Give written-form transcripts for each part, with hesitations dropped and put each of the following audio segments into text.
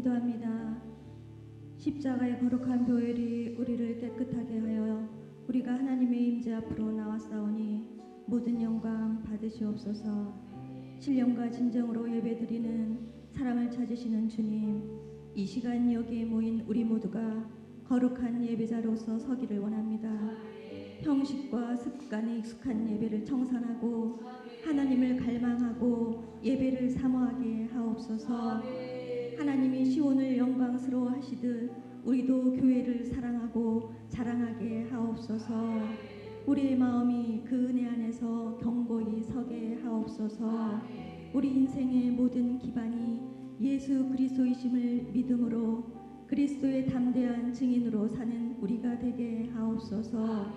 기도합니다. 십자가의 거룩한 보혈이 우리를 깨끗하게 하여 우리가 하나님의 임재 앞으로 나왔사오니 모든 영광 받으시옵소서. 신령과 진정으로 예배드리는 사랑을 찾으시는 주님, 이 시간 여기에 모인 우리 모두가 거룩한 예배자로서 서기를 원합니다. 형식과 습관에 익숙한 예배를 청산하고 하나님을 갈망하고 예배를 사모하게 하옵소서. 하나님이 시온을 영광스러워 하시듯 우리도 교회를 사랑하고 자랑하게 하옵소서. 우리의 마음이 그 은혜 안에서 견고히 서게 하옵소서. 우리 인생의 모든 기반이 예수 그리스도이심을 믿음으로 그리스도의 담대한 증인으로 사는 우리가 되게 하옵소서.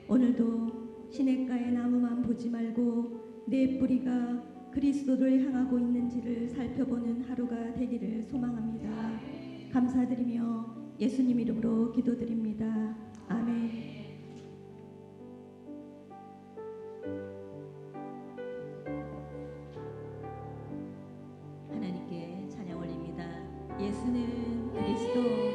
오늘도 시냇가의 나무만 보지 말고 내 뿌리가 그리스도를 향하고 있는지를 살펴보는 하루가 되기를 소망합니다. 감사드리며 예수님 이름으로 기도드립니다. 아멘. 하나님께 찬양 올립니다. 예수는 그리스도.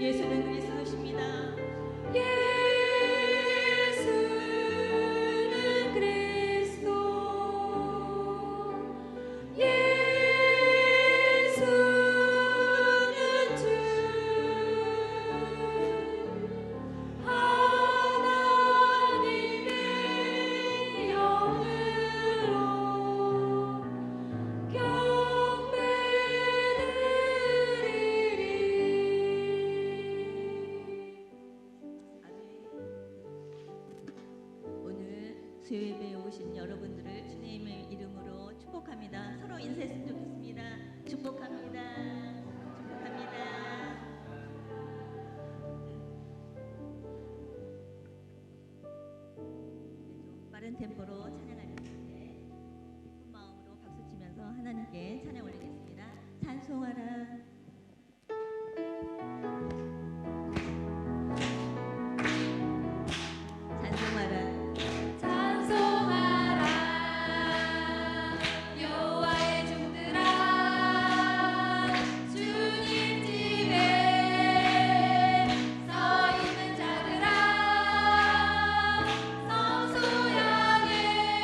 예수는 그리스도십니다. 예수는 그리스도. 예수는 주. 하나님의 영으로 수요예배에 오신 여러분들을 주님의 이름으로 축복합니다. 서로 인사했으면 좋겠습니다. 축복합니다. 축복합니다. 좀 빠른 템포로 찬양할 텐데 기쁜 마음으로 박수 치면서 하나님께 찬양 올리겠습니다. 찬송하라. 서 있는 자들아 성소 향해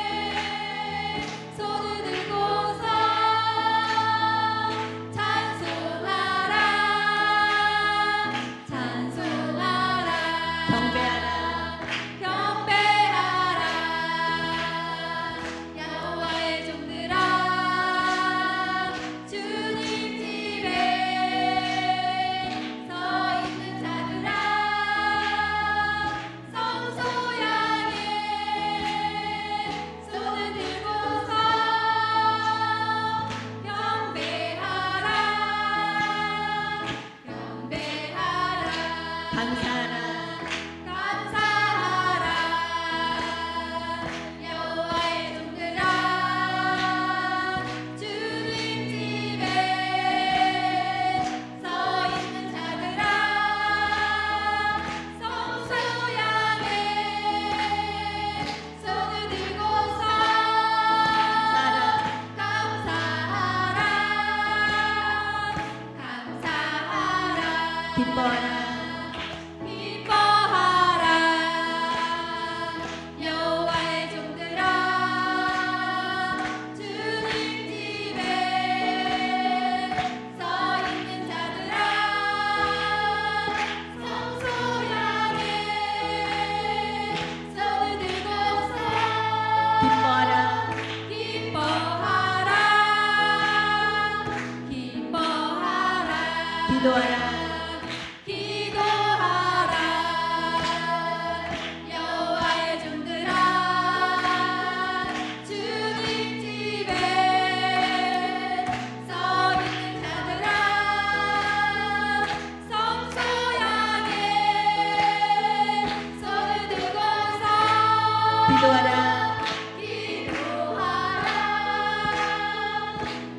기도하라.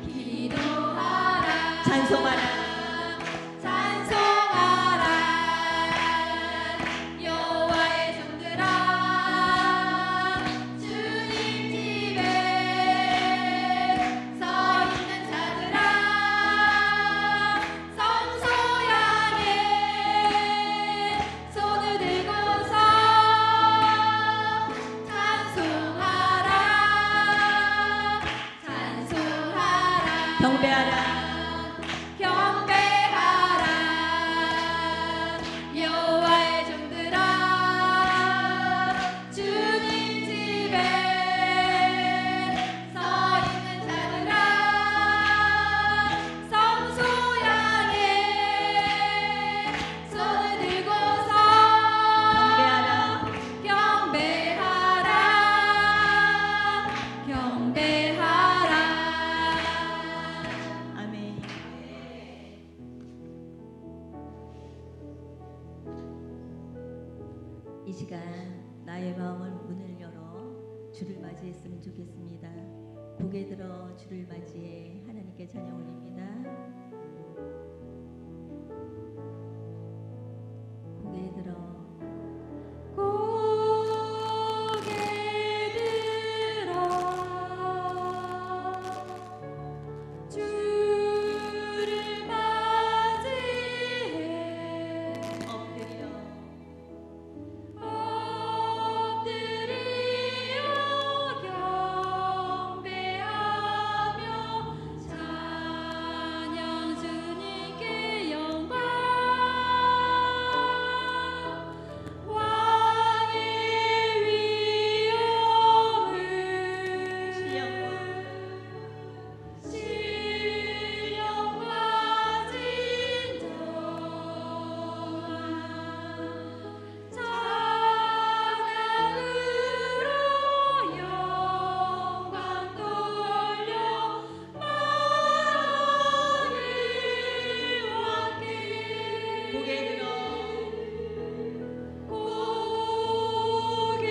기도하라 찬송하라. 찬송하라 여호와의 종들아 주님 집에 서 있는 자들아 성소 향해 손을 들고서 찬송하라 찬송하라 경배하라. 경배하라 여호와의 종들아 주님 집에 서 있는 자들아 성소 향해 손을 들고서 경배하라. 경배하라 경배하라 아멘. 이 시간 나의 마음을 문을 열어 주를 맞이했으면 좋겠습니다. 고개 들어 주를 맞이해 하나님께 찬양 올립니다. 고개 들어 고개 들어 주를 맞이해 엎드려 엎드려 경배하며 찬양 주님께 영광 왕의 위엄을 신령과 신령과 진정한 찬양으로 영광 돌려 만왕의 왕께 고개 들어 고개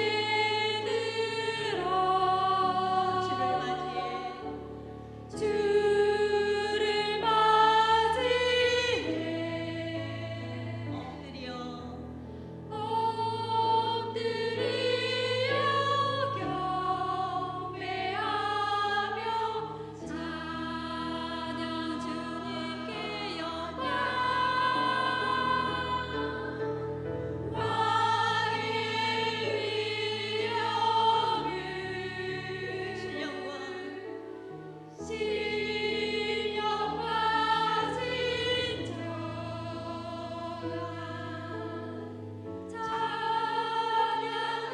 들어 주를 맞이해 주를 맞이해 엎드려 엎드려 경배하며 찬양 주님께 영광 왕의 위엄을 신령과 신령과 진정한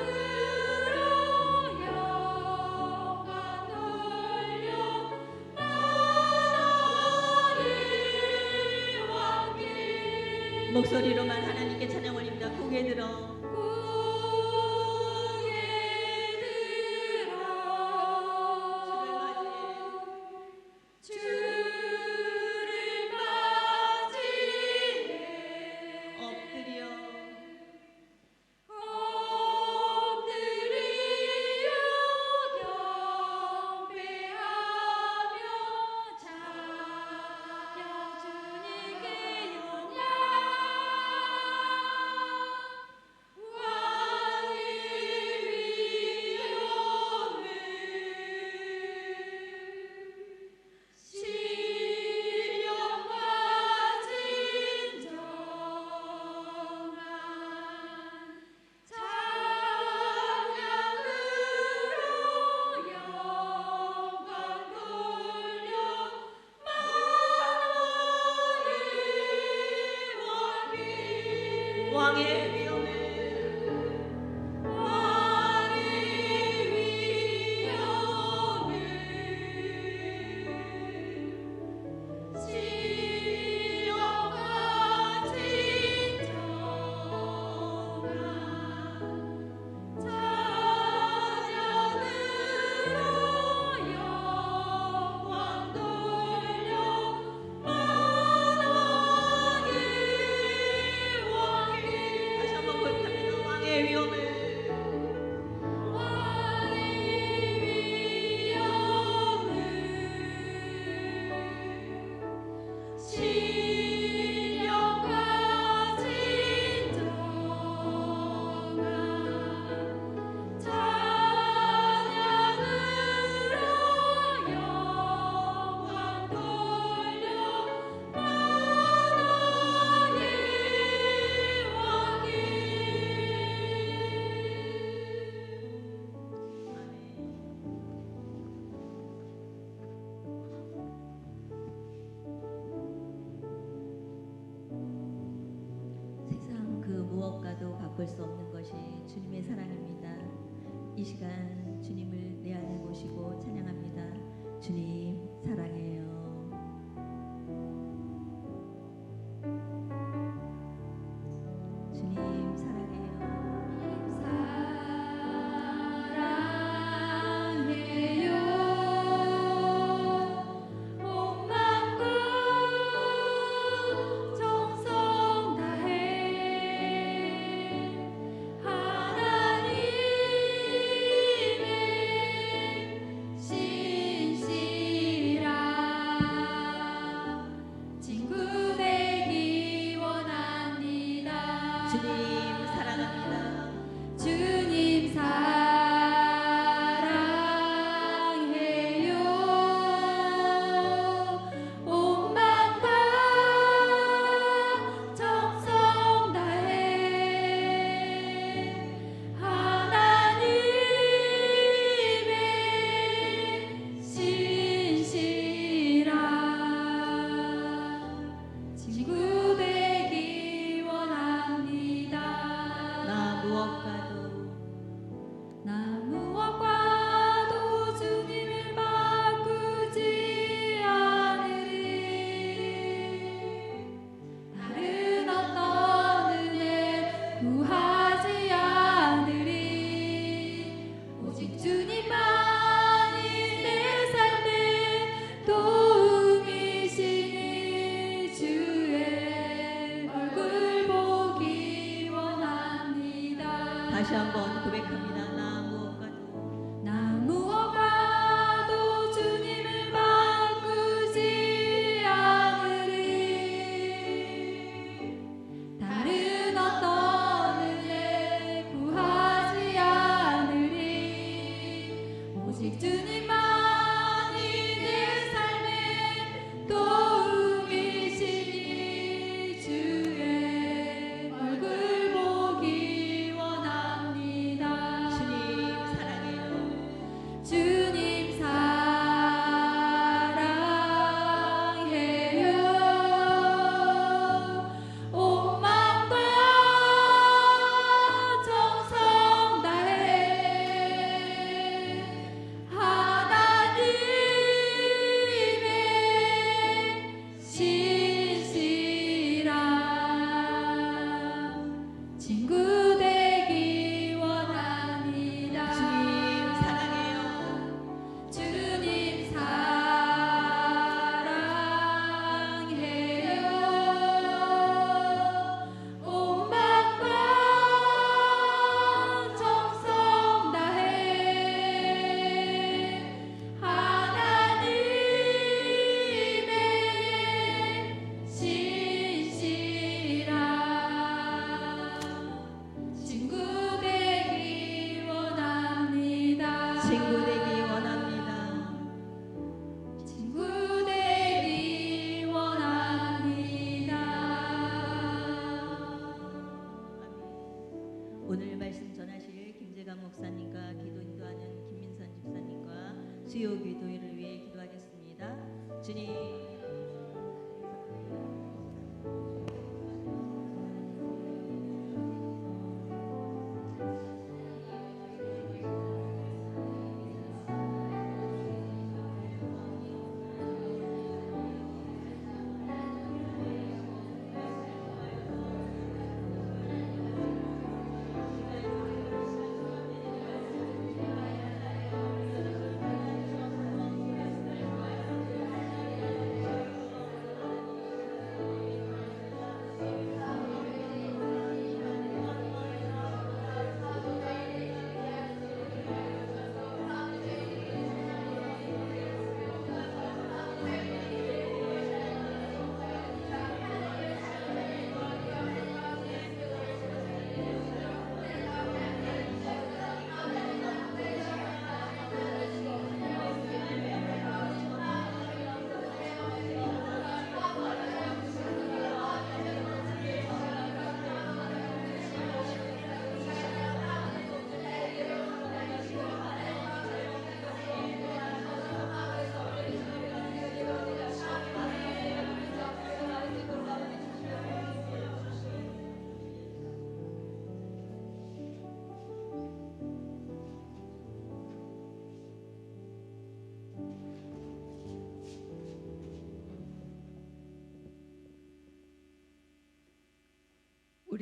찬양으로 영광 돌려 만왕의 왕께 목소리로만 하나님께 찬양 올립니다. 고개 들어 고개 들어 주를 맞이해 엎드려 엎드려 경배하며 찬양 주님께 영광 왕의 위엄을 신령과 진정한 찬양으로 영광 돌려 만왕의 왕께 왕의 위엄을 왕의 위엄을 신령과 진정한 찬양으로 영광 돌려 만왕의 왕께 다시 한번 고백합니다. 왕의 위엄을 왕의 바꿀 수 없는 것이 주님의 사랑입니다. 이 시간 주님을 내 안에 모시고 찬양합니다. 주님 사랑해요. 주님 사랑해요. 사랑해요. 온 마음과 정성 다해 하나님의 신실한 친구 되기 원합니다. 주님 사랑합니다. 주님 사랑해요. 온 마음과 정성 다해 하나님의 신실한 친구 되기 원합니다. 나 무엇과도 나 무엇과도 주님을 바꾸지 않으리. 다른 어떤 은혜 구하지 않으리. 오직 주님만이 내 삶의 도움이시니 주의 얼굴 보기 원합니다. 다시 한번 고백합니다. 나 무엇과도 나 무엇과도 주님을 바꾸지 않으리. 다른 어떤 은혜 구하지 않으리. 오직 주님만이 내 삶의 도움이시니 주의 얼굴 보기 원합니다. 주님 사랑해요. 주님 사랑해요. 온 마음과 정성 다해 하나님의 신실한 친구 되기 원합니다. 주님 사랑해요. 주님 사랑해요. 온 마음과 정성 다해 하나님의 신실한 친구 되기 원합니다. 친구 되기 원합니다. 친구 되기 원합니다. 오늘 말씀 전하실 김재강 목사님과 기도 인도하는 김민선 집사님과 수요 기도회를 위해 기도하겠습니다. 주님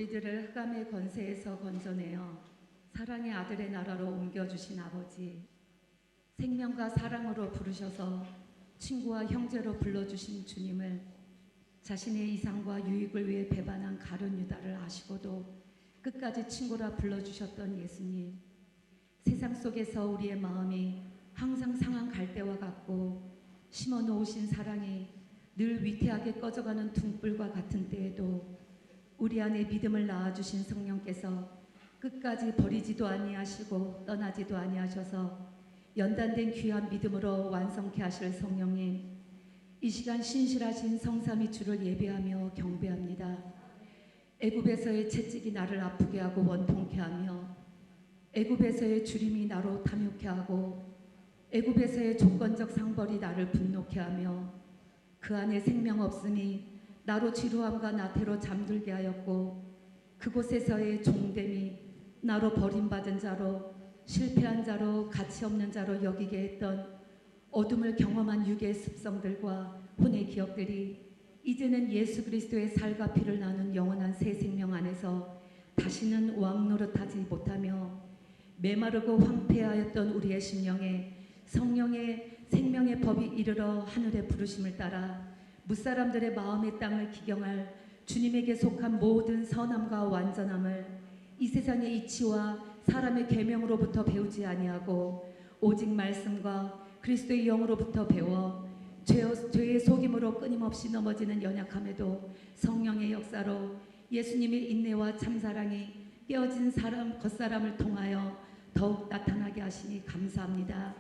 우리들을 흑암의 권세에서 건져내어 사랑의 아들의 나라로 옮겨주신 아버지, 생명과 사랑으로 부르셔서 친구와 형제로 불러주신 주님을 자신의 이상과 유익을 위해 배반한 가룟 유다를 아시고도 끝까지 친구라 불러주셨던 예수님, 세상 속에서 우리의 마음이 항상 상한 갈대와 같고 심어 놓으신 사랑이 늘 위태하게 꺼져가는 등불과 같은 때에도 우리 안에 믿음을 낳아주신 성령께서 끝까지 버리지도 아니하시고 떠나지도 아니하셔서 연단된 귀한 믿음으로 완성케 하실 성령님, 이 시간 신실하신 성삼위 주를 예배하며 경배합니다. 애굽에서의 채찍이 나를 아프게 하고 원통케 하며 애굽에서의 주림이 나로 탐욕케 하고 애굽에서의 조건적 상벌이 나를 분노케 하며 그 안에 생명 없음이 나로 지루함과 나태로 잠들게 하였고 그곳에서의 종됨이 나로 버림받은 자로 실패한 자로 가치 없는 자로 여기게 했던 어둠을 경험한 육의 습성들과 혼의 기억들이 이제는 예수 그리스도의 살과 피를 나눈 영원한 새 생명 안에서 다시는 왕노릇하지 못하며 메마르고 황폐하였던 우리의 심령에 성령의 생명의 법이 이르러 하늘의 부르심을 따라 무사람들의 마음의 땅을 기경할 주님에게 속한 모든 선함과 완전함을 이 세상의 이치와 사람의 계명으로부터 배우지 아니하고 오직 말씀과 그리스도의 영으로부터 배워 죄의 속임으로 끊임없이 넘어지는 연약함에도 성령의 역사로 예수님의 인내와 참사랑이 깨어진 사람 겉사람을 통하여 더욱 나타나게 하시니 감사합니다.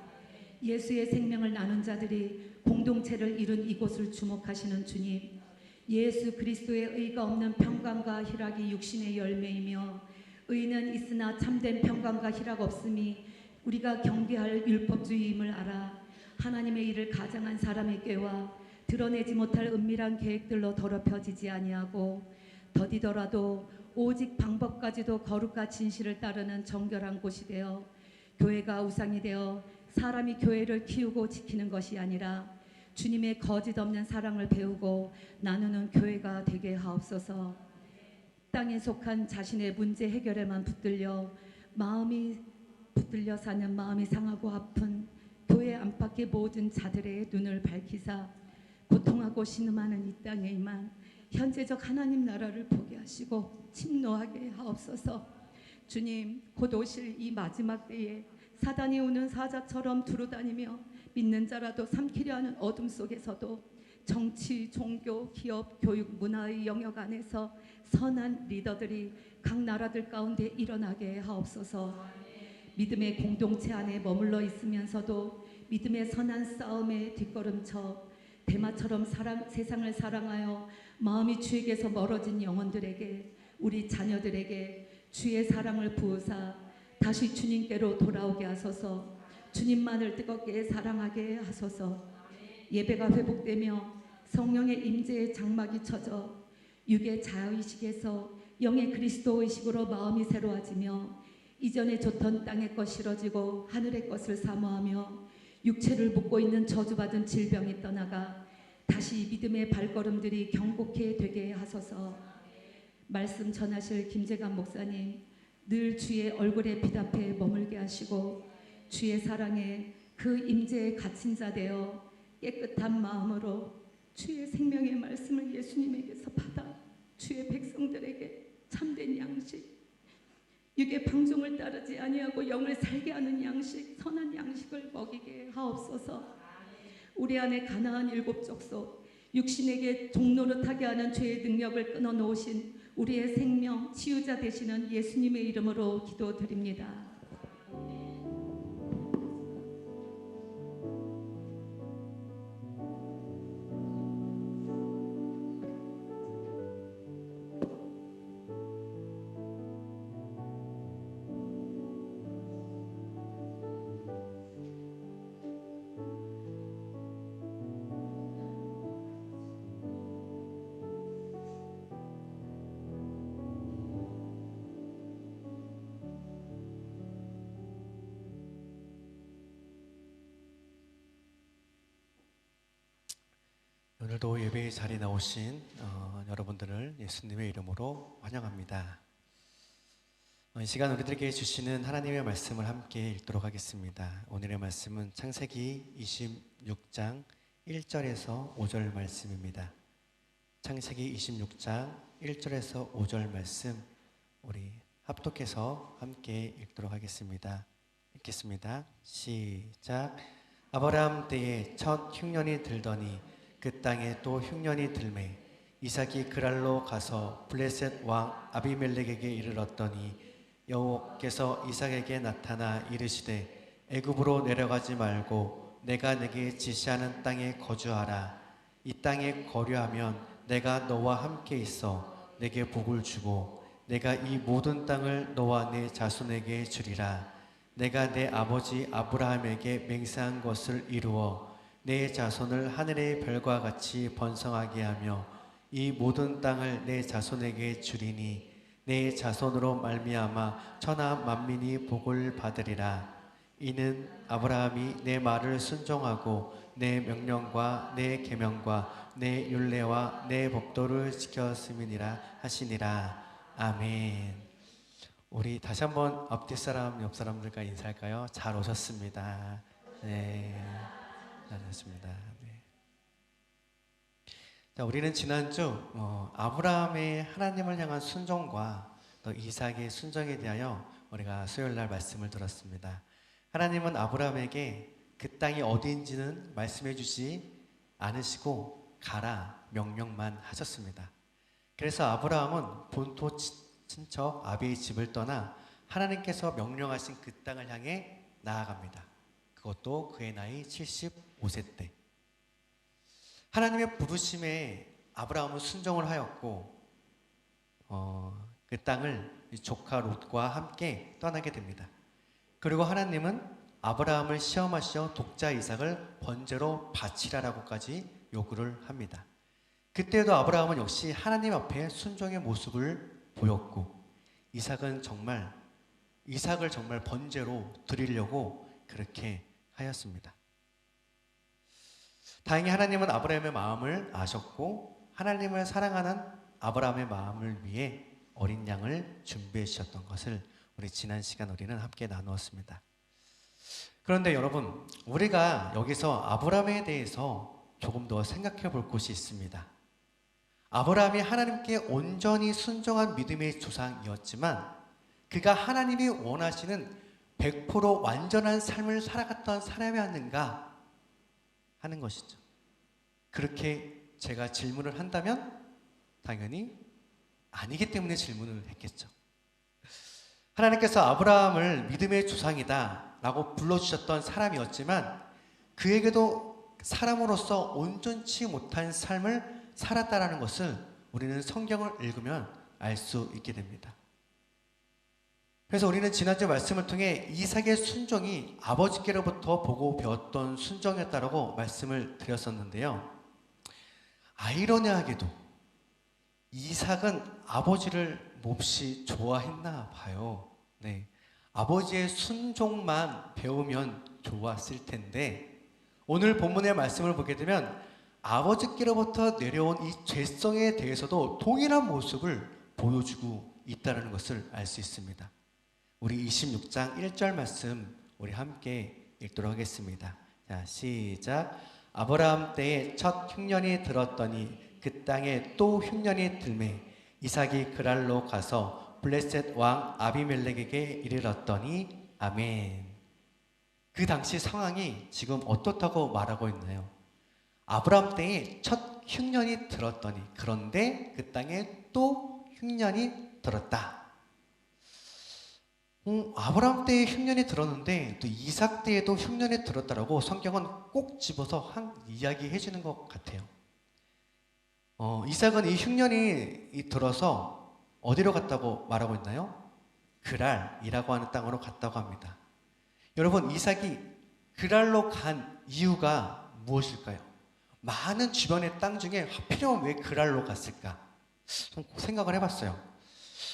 예수의 생명을 나눈 자들이 공동체를 이룬 이곳을 주목하시는 주님, 예수 그리스도의 의가 없는 평강과 희락이 육신의 열매이며 의는 있으나 참된 평강과 희락 없음이 우리가 경계할 율법주의임을 알아 하나님의 일을 가장한 사람에게와 드러내지 못할 은밀한 계획들로 더럽혀지지 아니하고 더디더라도 오직 방법까지도 거룩과 진실을 따르는 정결한 곳이 되어 교회가 우상이 되어 사람이 교회를 키우고 지키는 것이 아니라 주님의 거짓 없는 사랑을 배우고 나누는 교회가 되게 하옵소서. 땅에 속한 자신의 문제 해결에만 마음이 붙들려 사는 마음이 상하고 아픈 교회 안팎의 모든 자들의 눈을 밝히사 고통하고 신음하는 이 땅에만 현재적 하나님 나라를 보게 하시고 침노하게 하옵소서. 주님, 곧 오실 이 마지막 때에 사단이 오는 사자처럼 두루다니며 믿는 자라도 삼키려 하는 어둠 속에서도 정치, 종교, 기업, 교육, 문화의 영역 안에서 선한 리더들이 각 나라들 가운데 일어나게 하옵소서. 믿음의 공동체 안에 머물러 있으면서도 믿음의 선한 싸움에 뒷걸음쳐 대마처럼 세상을 사랑하여 마음이 주에게서 멀어진 영혼들에게, 우리 자녀들에게 주의 사랑을 부으사 다시 주님께로 돌아오게 하소서. 주님만을 뜨겁게 사랑하게 하소서. 예배가 회복되며 성령의 임재의 장막이 쳐져 육의 자의식에서 영의 그리스도 의식으로 마음이 새로워지며 이전에 좋던 땅의 것 싫어지고 하늘의 것을 사모하며 육체를 묶고 있는 저주받은 질병이 떠나가 다시 믿음의 발걸음들이 경고케 되게 하소서. 말씀 전하실 김재관 목사님, 늘 주의 얼굴에 빛 앞에 머물게 하시고 주의 사랑에 그 임재에 갇힌 자 되어 깨끗한 마음으로 주의 생명의 말씀을 예수님에게서 받아 주의 백성들에게 참된 양식, 육의 방종을 따르지 아니하고 영을 살게 하는 양식, 선한 양식을 먹이게 하옵소서. 우리 안에 가나안 일곱 족속, 육신에게 종노릇하게 하는 죄의 능력을 끊어놓으신 우리의 생명 치유자 되시는 예수님의 이름으로 기도드립니다. 여기 자리에 나오신 여러분들을 예수님의 이름으로 환영합니다. 이 시간 우리들에게 주시는 하나님의 말씀을 함께 읽도록 하겠습니다. 오늘의 말씀은 창세기 26장 1절에서 5절 말씀입니다. 창세기 26장 1절에서 5절 말씀 우리 합독해서 함께 읽도록 하겠습니다. 읽겠습니다. 시작. 아브라함 때에 첫 흉년이 들더니 그 땅에 또 흉년이 들매 이삭이 그랄로 가서 블레셋 왕 아비멜렉에게 이르렀더니 여호와께서 이삭에게 나타나 이르시되 애굽으로 내려가지 말고 내가 내게 지시하는 땅에 거주하라. 이 땅에 거류하면 내가 너와 함께 있어 내게 복을 주고 내가 이 모든 땅을 너와 내 자손에게 주리라. 내가 내 아버지 아브라함에게 맹세한 것을 이루어 내 자손을 하늘의 별과 같이 번성하게 하며 이 모든 땅을 내 자손에게 주리니 내 자손으로 말미암아 천하 만민이 복을 받으리라. 이는 아브라함이 내 말을 순종하고 내 명령과 내 계명과 내 율례와 내 법도를 지켰음이니라 하시니라. 아멘. 우리 다시 한번 앞뒤 사람, 옆 사람들과 인사할까요? 잘 오셨습니다. 네, 잘 오셨습니다. 네. 자, 우리는 지난주 아브라함의 하나님을 향한 순종과 또 이삭의 순종에 대하여 우리가 수요일 날 말씀을 들었습니다. 하나님은 아브라함에게 그 땅이 어디인지는 말씀해 주지 않으시고 가라 명령만 하셨습니다. 그래서 아브라함은 본토 친척 아비의 집을 떠나 하나님께서 명령하신 그 땅을 향해 나아갑니다. 그것도 그의 나이 75세 때. 하나님의 부르심에 아브라함은 순종을 하였고 그 땅을 조카 롯과 함께 떠나게 됩니다. 그리고 하나님은 아브라함을 시험하시어 독자 이삭을 번제로 바치라라고까지 요구를 합니다. 그때도 아브라함은 역시 하나님 앞에 순종의 모습을 보였고 이삭을 정말 번제로 드리려고 그렇게 하였습니다. 다행히 하나님은 아브라함의 마음을 아셨고 하나님을 사랑하는 아브라함의 마음을 위해 어린 양을 준비해 주셨던 것을 우리 지난 시간 우리는 함께 나누었습니다. 그런데 여러분, 우리가 여기서 아브라함에 대해서 조금 더 생각해 볼 곳이 있습니다. 아브라함이 하나님께 온전히 순종한 믿음의 조상이었지만 그가 하나님이 원하시는 100% 완전한 삶을 살아갔던 사람이었는가 하는 것이죠. 그렇게 제가 질문을 한다면 당연히 아니기 때문에 질문을 했겠죠. 하나님께서 아브라함을 믿음의 조상이다 라고 불러주셨던 사람이었지만 그에게도 사람으로서 온전치 못한 삶을 살았다라는 것을 우리는 성경을 읽으면 알 수 있게 됩니다. 그래서 우리는 지난주 말씀을 통해 이삭의 순종이 아버지께로부터 보고 배웠던 순종이었다라고 말씀을 드렸었는데요. 아이러니하게도 이삭은 아버지를 몹시 좋아했나 봐요. 네, 아버지의 순종만 배우면 좋았을 텐데 오늘 본문의 말씀을 보게 되면 아버지께로부터 내려온 이 죄성에 대해서도 동일한 모습을 보여주고 있다는 것을 알 수 있습니다. 우리 26장 1절 말씀 우리 함께 읽도록 하겠습니다. 자, 시작. 아브라함 때에 첫 흉년이 들었더니 그 땅에 또 흉년이 들매 이삭이 그랄로 가서 블레셋 왕 아비멜렉에게 이르렀더니 아멘. 그 당시 상황이 지금 어떻다고 말하고 있나요? 아브라함 때에 첫 흉년이 들었더니 그런데 그 땅에 또 흉년이 들었다. 아브라함 때에 흉년이 들었는데 또 이삭 때에도 흉년이 들었다라고 성경은 꼭 집어서 한 이야기 해주는 것 같아요. 이삭은 이 흉년이 들어서 어디로 갔다고 말하고 있나요? 그랄이라고 하는 땅으로 갔다고 합니다. 여러분, 이삭이 그랄로 간 이유가 무엇일까요? 많은 주변의 땅 중에 하필이면 왜 그랄로 갔을까? 좀 생각을 해봤어요.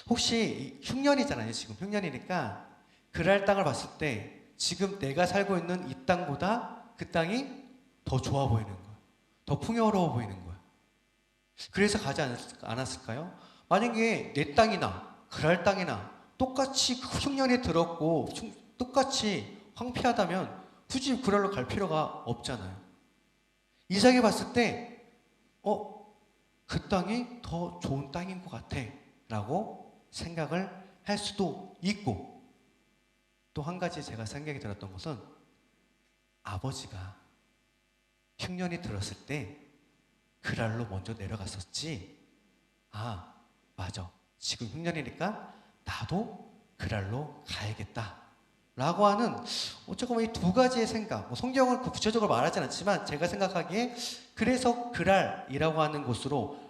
혹시 흉년이잖아요. 지금 흉년이니까 그랄 땅을 봤을 때 지금 내가 살고 있는 이 땅보다 그 땅이 더 좋아 보이는 거예요. 더 풍요로워 보이는 거예요. 그래서 가지 않았을까요? 만약에 내 땅이나 그랄 땅이나 똑같이 그 흉년이 들었고 똑같이 황폐하다면 굳이 그랄로 갈 필요가 없잖아요. 이삭이 봤을 때 그 땅이 더 좋은 땅인 것 같아 라고 생각을 할 수도 있고, 또 한 가지 제가 생각이 들었던 것은 아버지가 흉년이 들었을 때 그랄로 먼저 내려갔었지. 아, 맞아. 지금 흉년이니까 나도 그랄로 가야겠다 라고 하는, 어쩌면 이 두 가지의 생각, 성경은 그 구체적으로 말하진 않지만 제가 생각하기에 그래서 그랄이라고 하는 곳으로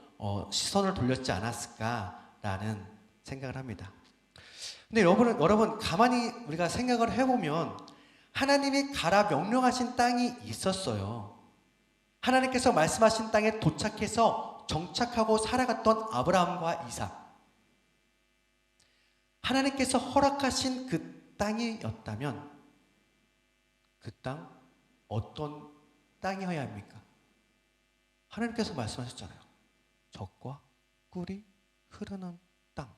시선을 돌렸지 않았을까라는 생각을 합니다. 근데 여러분 가만히 우리가 생각을 해보면 하나님이 가라 명령하신 땅이 있었어요. 하나님께서 말씀하신 땅에 도착해서 정착하고 살아갔던 아브라함과 이삭. 하나님께서 허락하신 그 땅이었다면 그 땅 어떤 땅이어야 합니까? 하나님께서 말씀하셨잖아요. 젖과 꿀이 흐르는 땅.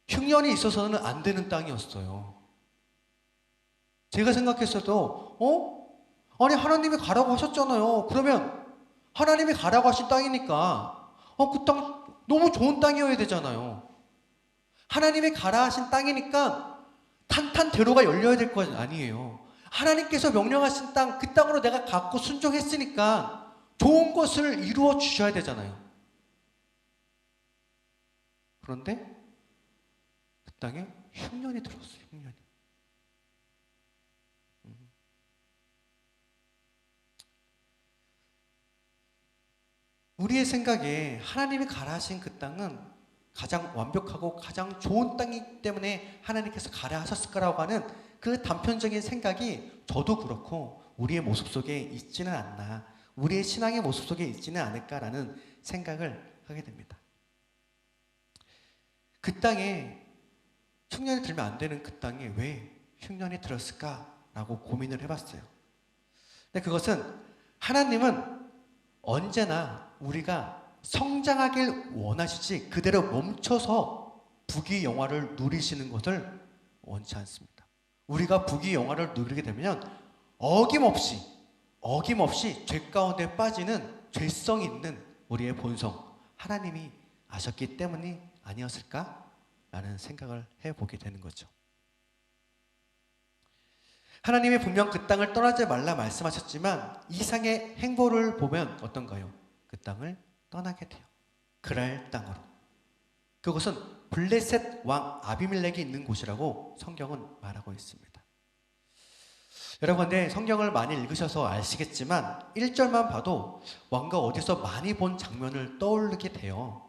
흉년이 있어서는 안 되는 땅이었어요. 제가 생각했어도 아니 하나님이 가라고 하셨잖아요. 그러면 하나님이 가라고 하신 땅이니까 그 땅 너무 좋은 땅이어야 되잖아요. 하나님이 가라 하신 땅이니까 탄탄대로가 열려야 될 것 아니에요. 하나님께서 명령하신 땅, 그 땅으로 내가 갖고 순종했으니까 좋은 것을 이루어 주셔야 되잖아요. 그런데 그 땅에 흉년이 들어왔어요. 흉년이. 우리의 생각에 하나님이 가라 하신 그 땅은 가장 완벽하고 가장 좋은 땅이기 때문에 하나님께서 가라 하셨을 거라고 하는 그 단편적인 생각이 저도 그렇고 우리의 모습 속에 있지는 않나, 우리의 신앙의 모습 속에 있지는 않을까라는 생각을 하게 됩니다. 그 땅에 흉년이 들면 안 되는 그 땅에 왜 흉년이 들었을까라고 고민을 해봤어요. 근데 그것은 하나님은 언제나 우리가 성장하길 원하시지 그대로 멈춰서 부귀영화를 누리시는 것을 원치 않습니다. 우리가 부귀영화를 누리게 되면 어김없이 죄 가운데 빠지는 죄성 있는 우리의 본성, 하나님이 아셨기 때문이 아니었을까라는 생각을 해보게 되는 거죠. 하나님이 분명 그 땅을 떠나지 말라 말씀하셨지만 이삭의 행보를 보면 어떤가요? 그 땅을 떠나게 돼요. 그랄 땅으로. 그곳은 블레셋 왕 아비멜렉이 있는 곳이라고 성경은 말하고 있습니다. 여러분, 근데 성경을 많이 읽으셔서 아시겠지만 1절만 봐도 왕가 어디서 많이 본 장면을 떠올리게 돼요.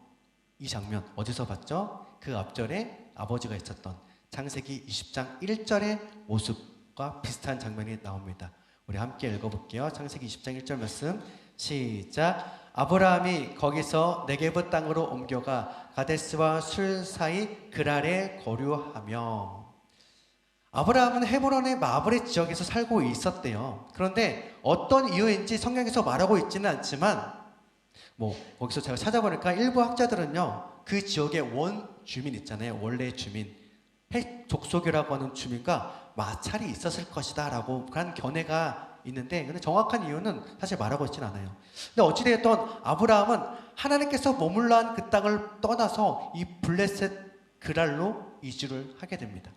이 장면 어디서 봤죠? 그 앞절에 아버지가 있었던 창세기 20장 1절의 모습과 비슷한 장면이 나옵니다. 우리 함께 읽어볼게요. 창세기 20장 1절 말씀 시작. 아브라함이 거기서 네게브 땅으로 옮겨가 가데스와 술 사이 그랄에 거류하며. 아브라함은 헤브론의 마브레 지역에서 살고 있었대요. 그런데 어떤 이유인지 성경에서 말하고 있지는 않지만 거기서 제가 찾아보니까 일부 학자들은요, 그 지역의 원주민 있잖아요, 원래 주민, 헷 족속이라고 하는 주민과 마찰이 있었을 것이다 라고 그런 견해가 있는데, 근데 정확한 이유는 사실 말하고 있지는 않아요. 근데 어찌되었던 아브라함은 하나님께서 머물러 한 그 땅을 떠나서 이 블레셋 그랄로 이주를 하게 됩니다.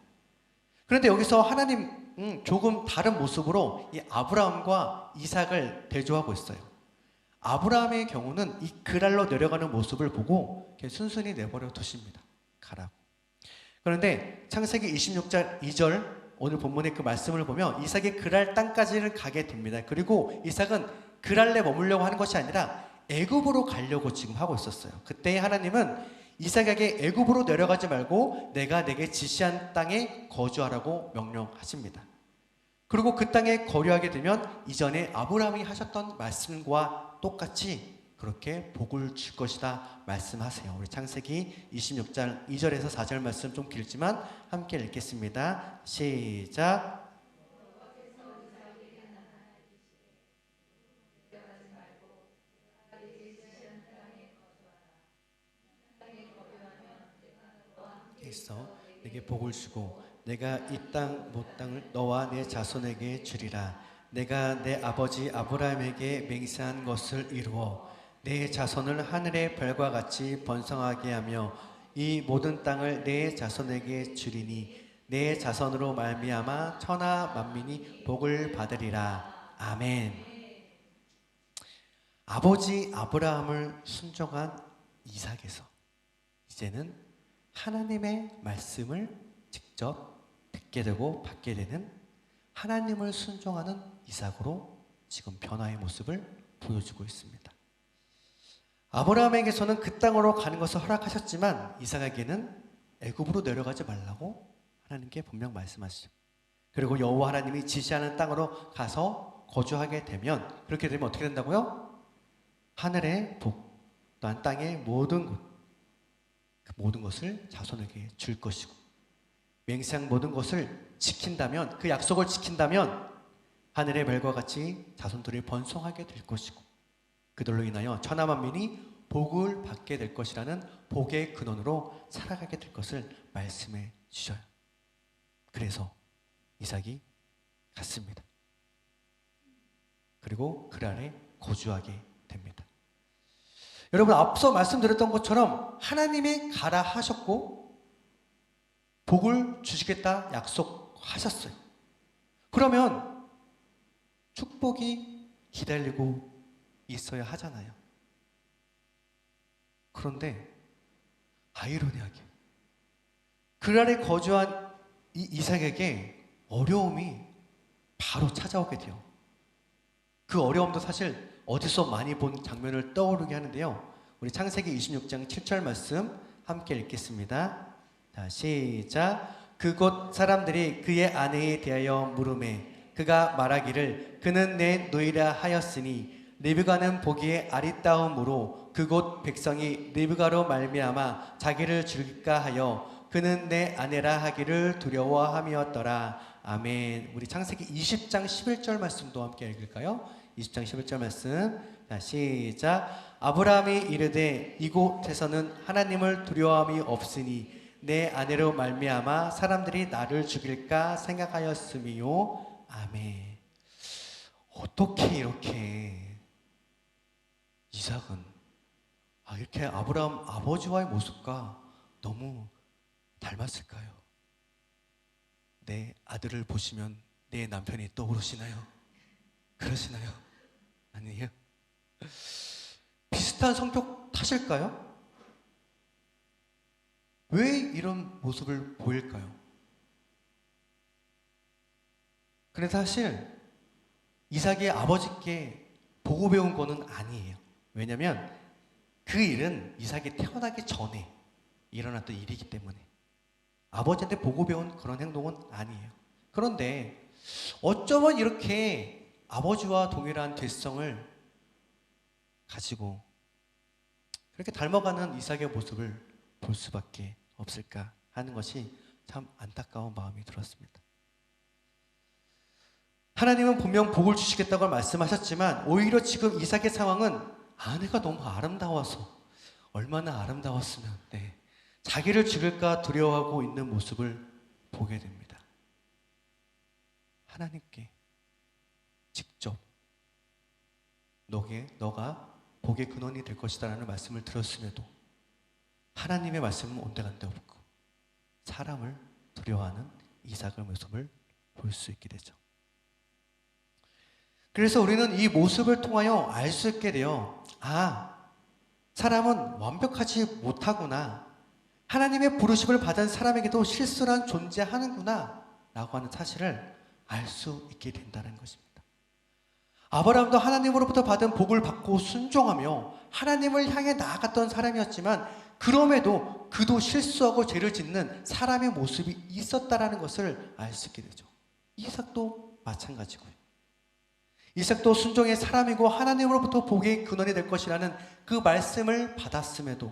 그런데 여기서 하나님 조금 다른 모습으로 이 아브라함과 이삭을 대조하고 있어요. 아브라함의 경우는 이 그랄로 내려가는 모습을 보고 순순히 내버려 두십니다. 가라고. 그런데 창세기 26장 2절 오늘 본문의 그 말씀을 보면 이삭이 그랄 땅까지를 가게 됩니다. 그리고 이삭은 그랄에 머물려고 하는 것이 아니라 애굽으로 가려고 지금 하고 있었어요. 그때 하나님은 이삭에게 애굽으로 내려가지 말고 내가 내게 지시한 땅에 거주하라고 명령하십니다. 그리고 그 땅에 거류하게 되면 이전에 아브라함이 하셨던 말씀과 똑같이 그렇게 복을 줄 것이다 말씀하세요. 우리 창세기 26장 2절에서 4절 말씀 좀 길지만 함께 읽겠습니다. 시작. 있어 내게 복을 주고 내가 이 땅 못 땅을 너와 내 자손에게 주리라. 내가 내 아버지 아브라함에게 맹세한 것을 이루어 내 자손을 하늘의 별과 같이 번성하게 하며 이 모든 땅을 내 자손에게 주리니 내 자손으로 말미암아 천하 만민이 복을 받으리라. 아멘. 아버지 아브라함을 순종한 이삭에서 이제는 하나님의 말씀을 직접 듣게 되고 받게 되는 하나님을 순종하는 이삭으로 지금 변화의 모습을 보여주고 있습니다. 아브라함에게서는 그 땅으로 가는 것을 허락하셨지만 이삭에게는 애굽으로 내려가지 말라고 하나님께 분명 말씀하시죠. 그리고 여호와 하나님이 지시하는 땅으로 가서 거주하게 되면, 그렇게 되면 어떻게 된다고요? 하늘의 복 또한 땅의 모든 것, 그 모든 것을 자손에게 줄 것이고, 맹세한 모든 것을 지킨다면, 그 약속을 지킨다면 하늘의 별과 같이 자손들이 번성하게 될 것이고, 그들로 인하여 천하 만민이 복을 받게 될 것이라는 복의 근원으로 살아가게 될 것을 말씀해 주셔요. 그래서 이삭이 갔습니다. 그리고 그랄에 거주하게 됩니다. 여러분, 앞서 말씀드렸던 것처럼 하나님이 가라 하셨고 복을 주시겠다 약속하셨어요. 그러면 축복이 기다리고 있어야 하잖아요. 그런데 아이러니하게 그랄에 거주한 이 이삭에게 어려움이 바로 찾아오게 돼요. 그 어려움도 사실 어디서 많이 본 장면을 떠오르게 하는데요. 우리 창세기 26장 7절 말씀 함께 읽겠습니다. 자, 시작. 그곳 사람들이 그의 아내에 대하여 물으매 그가 말하기를 그는 내 노이라 하였으니 리브가는 보기에 아리따움으로 그곳 백성이 리브가로 말미암아 자기를 죽일까 하여 그는 내 아내라 하기를 두려워함이었더라. 아멘. 우리 창세기 20장 11절 말씀도 함께 읽을까요? 20장 11절 말씀. 자, 시작. 아브라함이 이르되 이곳에서는 하나님을 두려워함이 없으니 내 아내로 말미암아 사람들이 나를 죽일까 생각하였음이요. 아멘. 어떻게 이렇게 이삭은 이렇게 아브라함 아버지와의 모습과 너무 닮았을까요? 내 아들을 보시면 내 남편이 떠오르시나요? 그러시나요? 아니에요? 비슷한 성격 탓일까요? 왜 이런 모습을 보일까요? 근데 사실 이삭이 아버지께 보고 배운 거는 아니에요. 왜냐하면 그 일은 이삭이 태어나기 전에 일어났던 일이기 때문에 아버지한테 보고 배운 그런 행동은 아니에요. 그런데 어쩌면 이렇게 아버지와 동일한 죄성을 가지고 그렇게 닮아가는 이삭의 모습을 볼 수밖에 없을까 하는 것이 참 안타까운 마음이 들었습니다. 하나님은 분명 복을 주시겠다고 말씀하셨지만 오히려 지금 이삭의 상황은 아내가 너무 아름다워서, 얼마나 아름다웠으면 자기를 죽일까 두려워하고 있는 모습을 보게 됩니다. 하나님께 직접 너가 복의 근원이 될 것이다 라는 말씀을 들었음에도 하나님의 말씀은 온데간데 없고 사람을 두려워하는 이삭의 모습을 볼 수 있게 되죠. 그래서 우리는 이 모습을 통하여 알 수 있게 돼요. 사람은 완벽하지 못하구나. 하나님의 부르심을 받은 사람에게도 실수란 존재하는구나 라고 하는 사실을 알 수 있게 된다는 것입니다. 아브라함도 하나님으로부터 받은 복을 받고 순종하며 하나님을 향해 나아갔던 사람이었지만 그럼에도 그도 실수하고 죄를 짓는 사람의 모습이 있었다라는 것을 알 수 있게 되죠. 이삭도 마찬가지고요. 이삭도 순종의 사람이고 하나님으로부터 복의 근원이 될 것이라는 그 말씀을 받았음에도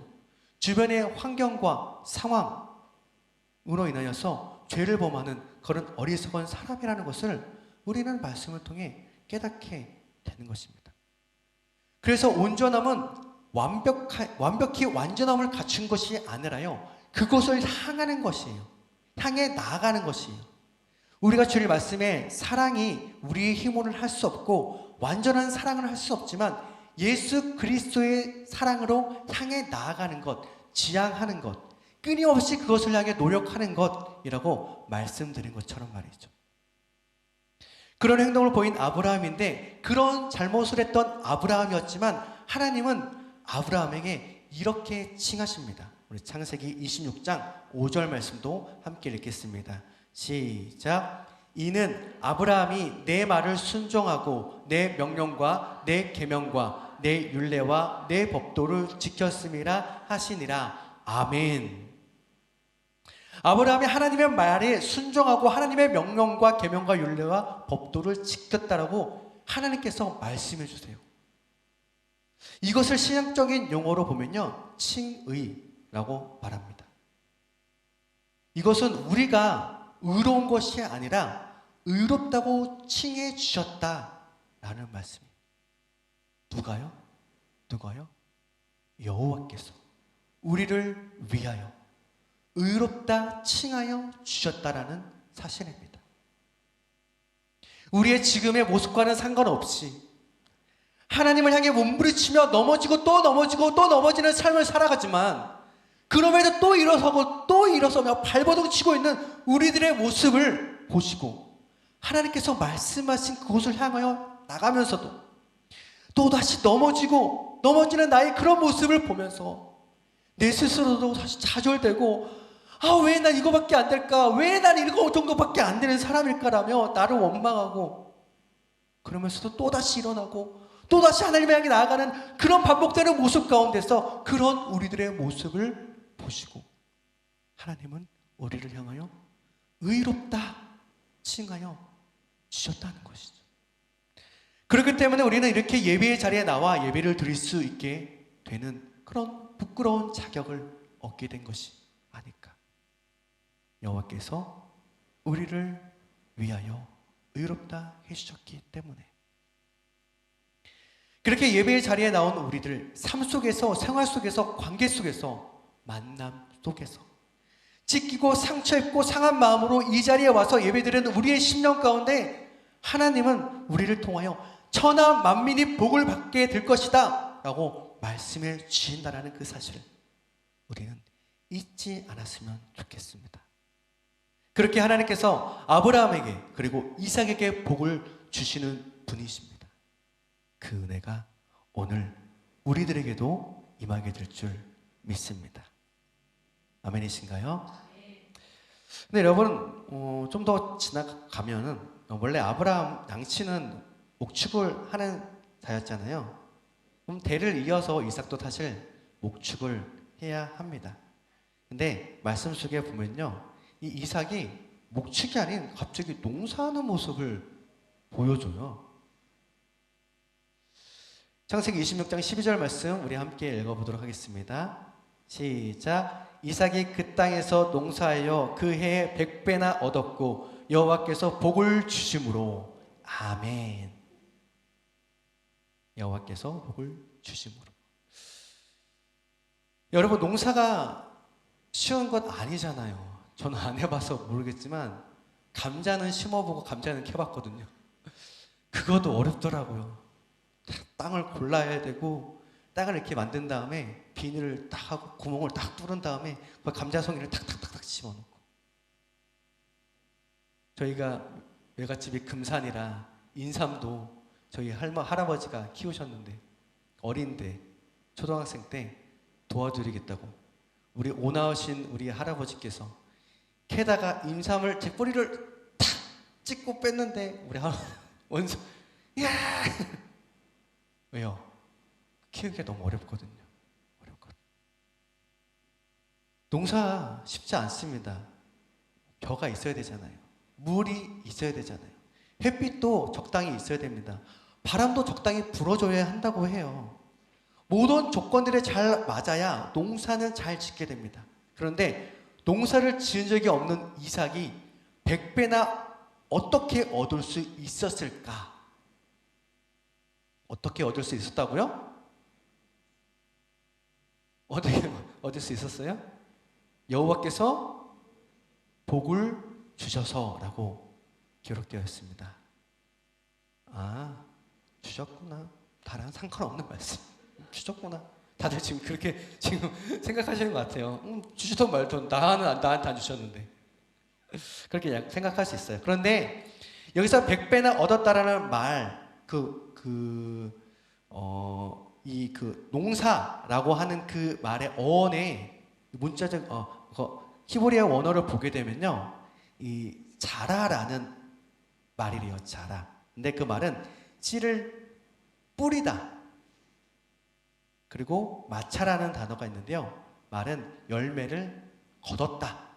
주변의 환경과 상황으로 인하여서 죄를 범하는 그런 어리석은 사람이라는 것을 우리는 말씀을 통해 깨닫게 되는 것입니다. 그래서 온전함은 완벽히 완전함을 갖춘 것이 아니라요, 그곳을 향하는 것이에요. 향해 나아가는 것이에요. 우리가 주일 말씀에 사랑이 우리의 힘으로는 할 수 없고 완전한 사랑을 할 수 없지만 예수 그리스도의 사랑으로 향해 나아가는 것, 지향하는 것, 끊임없이 그것을 향해 노력하는 것이라고 말씀드린 것처럼 말이죠. 그런 행동을 보인 아브라함인데 그런 잘못을 했던 아브라함이었지만 하나님은 아브라함에게 이렇게 칭하십니다. 우리 창세기 26장 5절 말씀도 함께 읽겠습니다. 시작. 이는 아브라함이 내 말을 순종하고 내 명령과 내 계명과 내 율례와 내 법도를 지켰음이라 하시니라. 아멘. 아브라함이 하나님의 말에 순종하고 하나님의 명령과 계명과 율례와 법도를 지켰다라고 하나님께서 말씀해 주세요. 이것을 신약적인 용어로 보면요, 칭의라고 말합니다. 이것은 우리가 의로운 것이 아니라 의롭다고 칭해 주셨다라는 말씀입니다. 누가요? 누가요? 여호와께서 우리를 위하여 의롭다 칭하여 주셨다라는 사실입니다. 우리의 지금의 모습과는 상관없이 하나님을 향해 몸부림치며 넘어지고 또 넘어지고 또 넘어지는 삶을 살아가지만 그럼에도 또 일어서고 또 일어서며 발버둥 치고 있는 우리들의 모습을 보시고 하나님께서 말씀하신 그곳을 향하여 나가면서도 또다시 넘어지고 넘어지는 나의 그런 모습을 보면서 내 스스로도 다시 좌절되고 왜 난 이거밖에 안 될까? 왜 난 이거 정도밖에 안 되는 사람일까라며 나를 원망하고 그러면서도 또다시 일어나고 또다시 하나님을 향해 나아가는 그런 반복되는 모습 가운데서 그런 우리들의 모습을 보시고 하나님은 우리를 향하여 의롭다 칭하여 주셨다는 것이죠. 그렇기 때문에 우리는 이렇게 예배의 자리에 나와 예배를 드릴 수 있게 되는 그런 부끄러운 자격을 얻게 된 것이 아닐까. 여호와께서 우리를 위하여 의롭다 해주셨기 때문에 그렇게 예배의 자리에 나온 우리들 삶 속에서 생활 속에서 관계 속에서 만남 속에서 찢기고 상처 입고 상한 마음으로 이 자리에 와서 예배드리는 우리의 심령 가운데 하나님은 우리를 통하여 천하 만민이 복을 받게 될 것이다 라고 말씀해 주신다라는 그 사실을 우리는 잊지 않았으면 좋겠습니다. 그렇게 하나님께서 아브라함에게 그리고 이삭에게 복을 주시는 분이십니다. 그 은혜가 오늘 우리들에게도 임하게 될 줄 믿습니다. 아멘이신가요? 근데 여러분 좀 더 지나가면은 원래 아브라함 양치는 목축을 하는 자였잖아요. 그럼 대를 이어서 이삭도 사실 목축을 해야 합니다. 근데 말씀 속에 보면요, 이 이삭이 목축이 아닌 갑자기 농사하는 모습을 보여줘요. 창세기 26장 12절 말씀 우리 함께 읽어보도록 하겠습니다. 시작. 이삭이 그 땅에서 농사하여 그 해에 100배나 얻었고 여호와께서 복을 주심으로. 아멘. 여호와께서 복을 주심으로. 여러분, 농사가 쉬운 것 아니잖아요. 저는 안 해봐서 모르겠지만 감자는 심어보고 감자는 캐봤거든요. 그것도 어렵더라고요. 땅을 골라야 되고 땅을 이렇게 만든 다음에 비닐을 딱 하고 구멍을 딱 뚫은 다음에 그 감자송이를 탁탁탁탁 집어넣고. 저희가 외갓집이 금산이라 인삼도 저희 할아버지가 키우셨는데 어린데 초등학생 때 도와드리겠다고 우리 오나우신 우리 할아버지께서 캐다가 인삼을 제 뿌리를 탁 찍고 뺐는데 우리 원수 야 왜요? 키우기가 너무 어렵거든요. 농사 쉽지 않습니다. 벼가 있어야 되잖아요. 물이 있어야 되잖아요. 햇빛도 적당히 있어야 됩니다. 바람도 적당히 불어줘야 한다고 해요. 모든 조건들이 잘 맞아야 농사는 잘 짓게 됩니다. 그런데 농사를 지은 적이 없는 이삭이 100배나 어떻게 얻을 수 있었을까? 어떻게 얻을 수 있었다고요? 어떻게 얻을 수 있었어요? 여호와께서 복을 주셔서라고 기록되어 있습니다. 아, 주셨구나. 다랑 상관없는 말씀. 주셨구나. 다들 지금 그렇게 지금 생각하시는 것 같아요. 주시던 말던 나한테 안 주셨는데. 그렇게 생각할 수 있어요. 그런데 여기서 100배나 얻었다라는 말, 농사라고 하는 그 말의 어원에 문자적 히브리어 원어를 보게 되면요, 이 자라라는 말이래요. 자라. 근데 그 말은 씨를 뿌리다. 그리고 마차라는 단어가 있는데요, 말은 열매를 거뒀다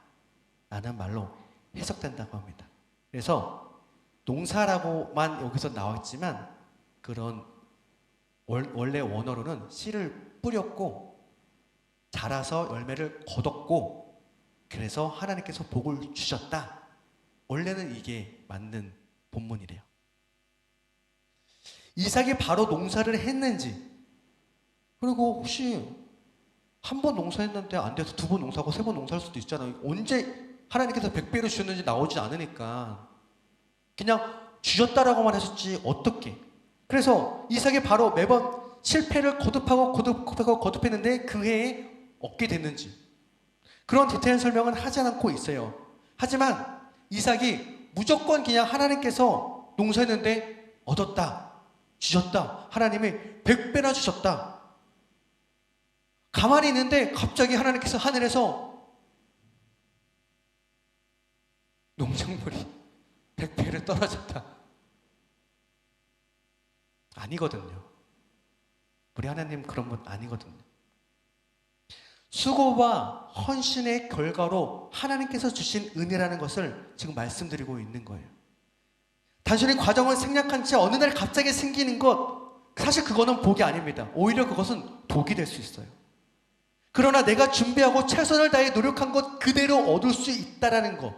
라는 말로 해석된다고 합니다. 그래서 농사라고만 여기서 나왔지만 그런 원래 원어로는 씨를 뿌렸고 자라서 열매를 거뒀고 그래서 하나님께서 복을 주셨다. 원래는 이게 맞는 본문이래요. 이삭이 바로 농사를 했는지, 그리고 혹시 한 번 농사했는데 안 돼서 두 번 농사하고 세 번 농사할 수도 있잖아요. 언제 하나님께서 100배로 주셨는지 나오지 않으니까 그냥 주셨다라고만 하셨지 어떻게. 그래서 이삭이 바로 매번 실패를 거듭했는데 그 해에 얻게 됐는지 그런 디테일한 설명은 하지 않고 있어요. 하지만 이삭이 무조건 그냥 하나님께서 농사했는데 얻었다, 주셨다, 하나님이 100배나 주셨다, 가만히 있는데 갑자기 하나님께서 하늘에서 농작물이 100배를 떨어졌다. 아니거든요. 우리 하나님 그런 분 아니거든요. 수고와 헌신의 결과로 하나님께서 주신 은혜라는 것을 지금 말씀드리고 있는 거예요. 단순히 과정을 생략한 채 어느 날 갑자기 생기는 것, 사실 그거는 복이 아닙니다. 오히려 그것은 독이 될 수 있어요. 그러나 내가 준비하고 최선을 다해 노력한 것 그대로 얻을 수 있다라는 것,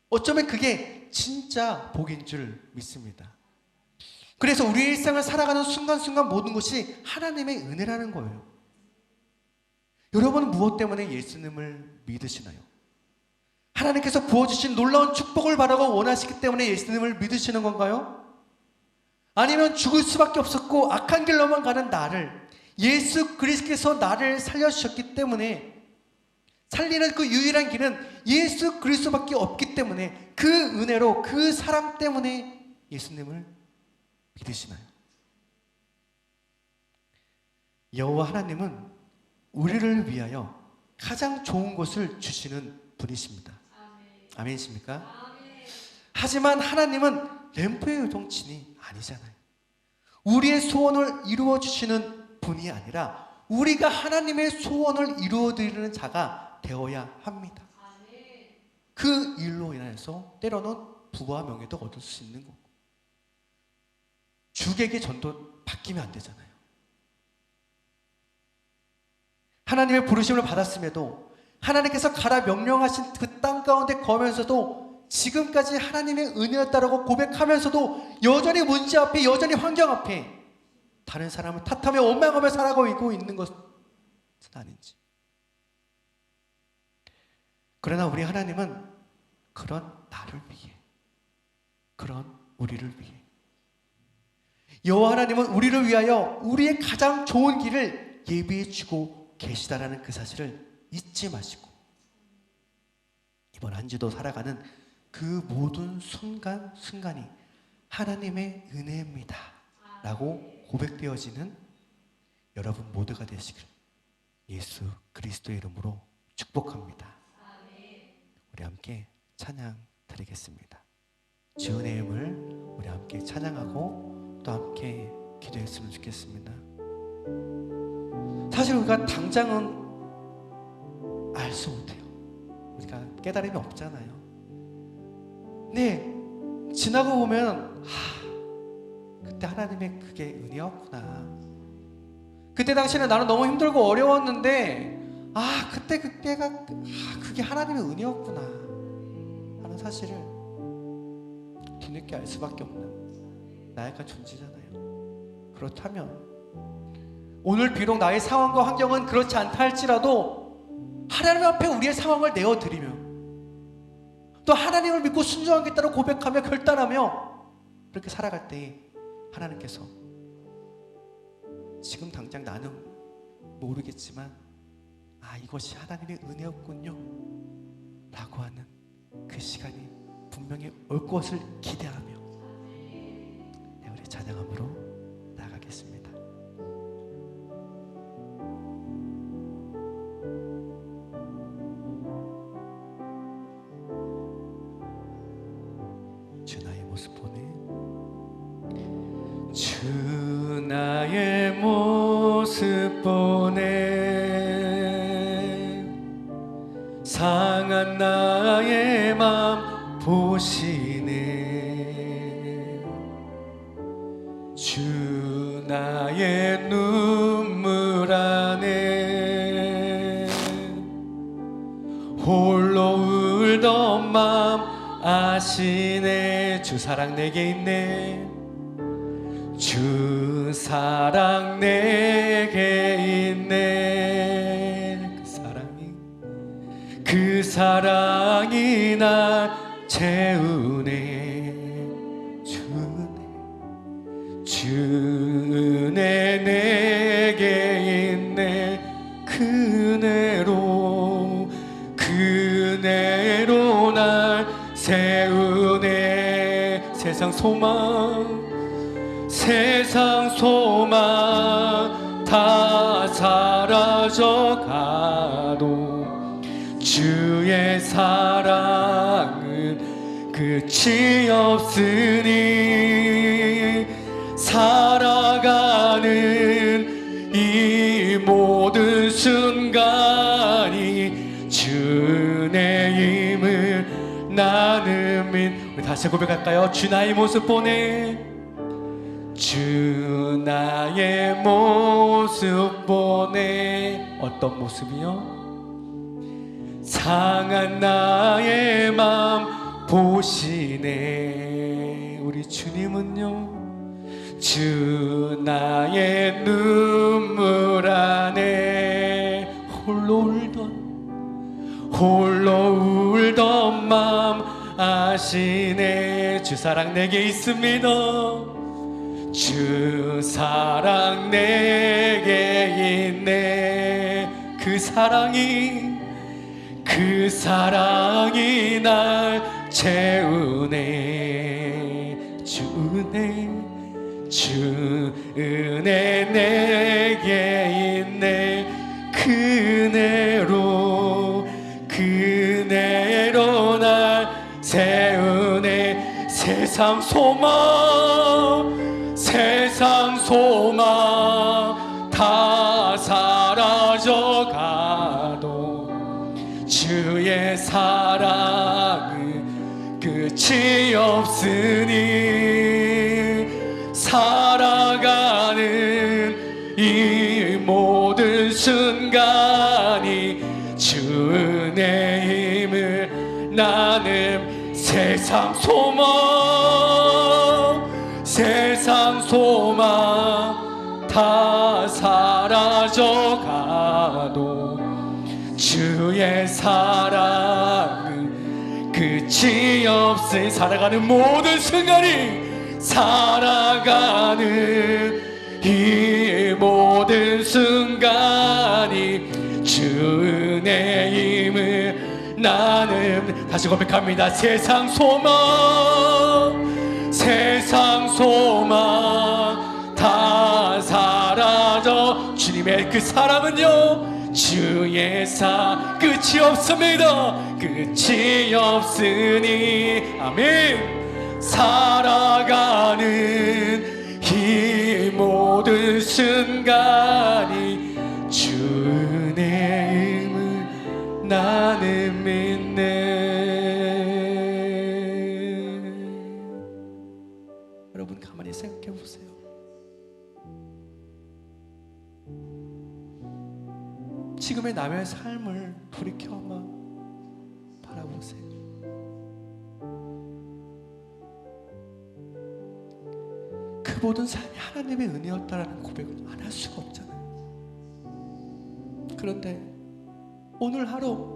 어쩌면 그게 진짜 복인 줄 믿습니다. 그래서 우리 일상을 살아가는 순간순간 모든 것이 하나님의 은혜라는 거예요. 여러분은 무엇 때문에 예수님을 믿으시나요? 하나님께서 부어주신 놀라운 축복을 바라고 원하시기 때문에 예수님을 믿으시는 건가요? 아니면 죽을 수밖에 없었고 악한 길로만 가는 나를 예수 그리스도께서 나를 살려주셨기 때문에, 살리는 그 유일한 길은 예수 그리스도밖에 없기 때문에 그 은혜로 그 사랑 때문에 예수님을 믿으시나요? 여호와 하나님은 우리를 위하여 가장 좋은 것을 주시는 분이십니다. 아멘이십니까? 하지만 하나님은 램프의 요동친이 아니잖아요. 우리의 소원을 이루어 주시는 분이 아니라 우리가 하나님의 소원을 이루어 드리는 자가 되어야 합니다. 그 일로 인해서 때로는 부와 명예도 얻을 수 있는 거고, 주객의 전도 바뀌면 안 되잖아요. 하나님의 부르심을 받았음에도 하나님께서 가라 명령하신 그 땅 가운데 거면서도 지금까지 하나님의 은혜였다라고 고백하면서도 여전히 문제 앞에, 여전히 환경 앞에 다른 사람을 탓하며 원망하며 살아가고 있는 것은 아닌지. 그러나 우리 하나님은 그런 나를 위해, 그런 우리를 위해, 여호와 하나님은 우리를 위하여 우리의 가장 좋은 길을 예비해 주고 계시다라는 그 사실을 잊지 마시고 이번 한 주도 살아가는 그 모든 순간순간이 하나님의 은혜입니다 라고 고백되어지는 여러분 모두가 되시길 예수 그리스도의 이름으로 축복합니다. 우리 함께 찬양 드리겠습니다. 주 은혜임을 우리 함께 찬양하고 또 함께 기도했으면 좋겠습니다. 사실 우리가 당장은 알 수 못해요. 우리가 깨달음이 없잖아요. 근데 지나고 보면 그때 하나님의 그게 은혜였구나. 그때 당시에는 나는 너무 힘들고 어려웠는데 그때 그때가 그게 하나님의 은혜였구나 하는 사실을 뒤늦게 알 수밖에 없는 나약한 존재잖아요. 그렇다면 오늘 비록 나의 상황과 환경은 그렇지 않다 할지라도 하나님 앞에 우리의 상황을 내어드리며 또 하나님을 믿고 순종하겠다고 고백하며 결단하며 그렇게 살아갈 때 하나님께서 지금 당장 나는 모르겠지만 이것이 하나님의 은혜였군요 라고 하는 그 시간이 분명히 올 것을 기대하며 우리 찬양함으로 나아가겠습니다. 주 나의 모습 보네 주 나의 모습 보네 상한 나의 맘 보시네 주 나의 눈물 안에 홀로 울던 맘 아시네 주 사랑 내게 있네 주 사랑 내게 있네 그 사랑이 날 채우네 주 은혜 내게 있네 그 은혜로 날 세우네 세상 소망 다 사라져가도 주의 사랑은 끝이 없으니 살아가는 이 모든 순간이 주의 힘을 나는 우리 다시 고백할까요? 주 나의 모습 보네 주 나의 모습 보네 어떤 모습이요? 상한 나의 맘 보시네 우리 주님은요 주 나의 눈물 안에 홀로 울던 맘 아시네 주 사랑 내게 있습니다 주 사랑 내게 있네 그 사랑이 날 채우네 주 은혜 내게 있네 그 은혜로 날 세우네 세상 소망 다 사라져가도 주의 사랑은 끝이 없으니 살아가는 이 모든 순간이 주의 힘을 나는 세상 소망 다 사라져가도 주의 사랑은 끝이 없으니 살아가는 모든 순간이 이 모든 순간이 주의 힘을 나는 다시 고백합니다. 세상 소망 다 사라져 주님의 그 사랑은요 주의 끝이 없습니다. 끝이 없으니 아멘. 살아가는 이 모든 순간이 주의 힘을 나는 믿네. 여러분 가만히 생각해 보세요. 지금의 남의 삶을 돌이켜 한번 바라보세요. 그 모든 삶이 하나님의 은혜였다라는 고백을 안 할 수가 없잖아요. 그런데 오늘 하루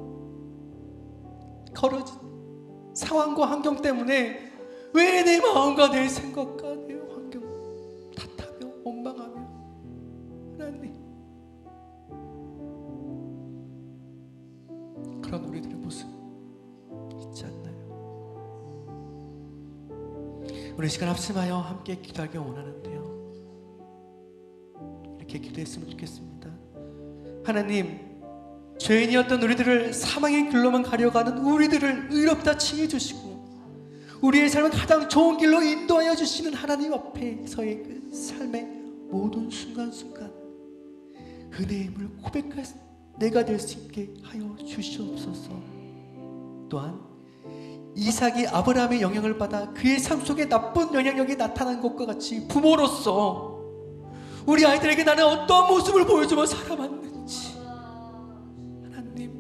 걸어진 상황과 환경 때문에 왜 내 마음과 내 생각과 내 환경 탓하며 원망하며 하나님, 그런 우리들의 모습 있지 않나요? 우리 시간 합심하여 함께 기도하기 원하는데요, 이렇게 기도했으면 좋겠습니다. 하나님, 죄인이었던 우리들을 사망의 길로만 가려가는 우리들을 의롭다 칭해 주시고 우리의 삶을 가장 좋은 길로 인도하여 주시는 하나님 앞에서의 그 삶의 모든 순간순간 은혜의 힘을 고백할 내가 될 수 있게 하여 주시옵소서. 또한 이삭이 아브라함의 영향을 받아 그의 삶 속에 나쁜 영향력이 나타난 것과 같이 부모로서 우리 아이들에게 나는 어떤 모습을 보여주며 살아왔는지, 하나님,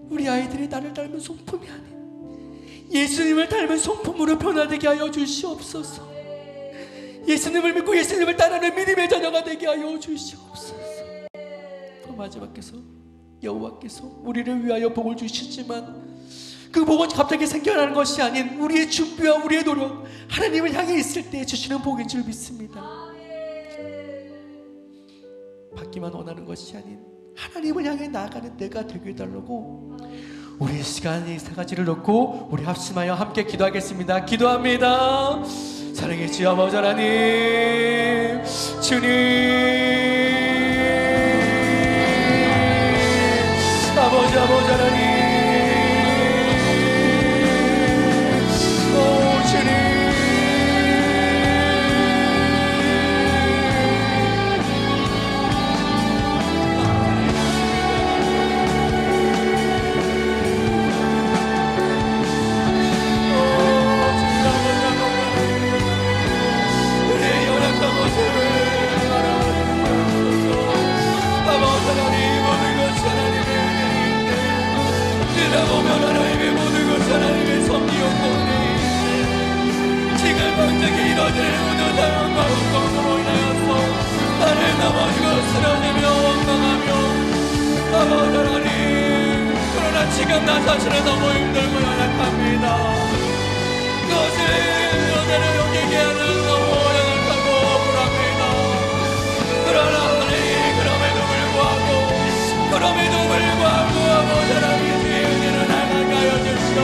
우리 아이들이 나를 닮은 손품이 아닌 예수님을 닮은 손품으로 변화되게 하여 주시옵소서. 예수님을 믿고 예수님을 따르는 믿음의 자녀가 되게 하여 주시옵소서. 또 마지막에서 여호와께서 우리를 위하여 복을 주시지만 그 복은 갑자기 생겨나는 것이 아닌 우리의 준비와 우리의 노력, 하나님을 향해 있을 때 주시는 복인 줄 믿습니다. 받기만 원하는 것이 아닌 하나님을 향해 나아가는 내가 되게 해달라고 우리 시간에 세 가지를 놓고 우리 합심하여 함께 기도하겠습니다. 기도합니다. 사랑의 주 아버지 하나님, 주님, 아버지 하나님, 지금 나 자신은 너무 힘들고 연약합니다. 그것을 너대로 여기게 하는 너무 연약하고 억울합니다. 그러나 하나님, 그럼에도 불구하고 아버지 하나님, 주의 은혜를 나가게 하여 주시오.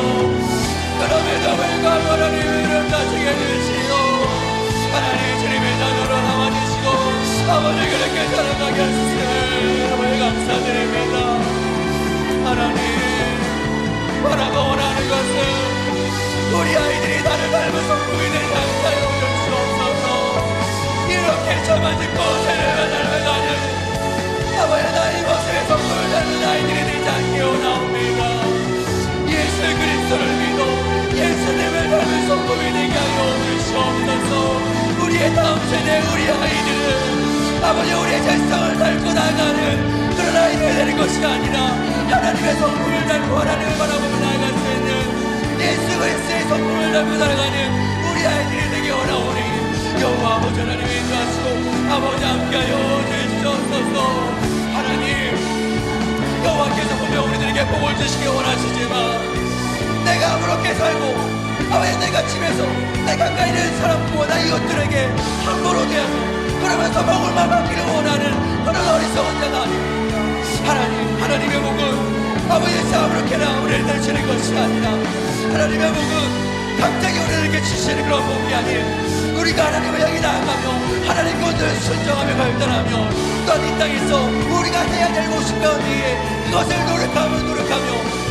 그럼에도 불구하고 하나님, 이름 다치게 해주시오. 하나님, 주님의 자녀로 남아주시고 아버지 그렇게 살아가게 하시니 아버지 감사드립니다. 하나님, 바라고 원하는 것은 우리 아이들이 나를 닮은 성품이 되지 않게 하여 주시옵소서. 이렇게 저만 짓고 세례만 닮아가는 아버지 나의 모습의 성품을 닮은 아이들이 되지 않게 원하옵니다. 예수 그리스도를 믿어 예수님을 닮은 성품이 되게 하여 주시옵소서. 우리의 다음 세대, 우리 아이들은 아버지 우리의 절성을 닮고 나가는 그런 아이들이 되는 것이 아니라 하나님의 성품을 닮고 하나님을 바라보며 나아갈 수 있는 예수 그리스도의 성품을 닮고 살아가는 우리 아이들이 되게 원하오니 여호와 아버지 하나님 인도하시고 아버지 함께하여 주시옵소서. 하나님, 여호와께서 보면 우리들에게 복을 주시기 원하시지만 내가 아무렇게 살고 아버지 내가 집에서 내 가까이 있는 사람과 나 이웃들에게 함부로 대하고 그러면서 복을만 받기를 원하는 그런 어리석은 자가 아닙니다. 하나님의 복은 아버지의 아무렇게나 우리를 내주는 것이 아니라 하나님의 복은 갑자기 우리에게 주시는 그런 복이 아닌 우리가 하나님을 향해 나아가며 하나님 것을 순종하며 발전하며 또한 이 땅에서 우리가 해야 될 모습 가운데 그것을 노력하며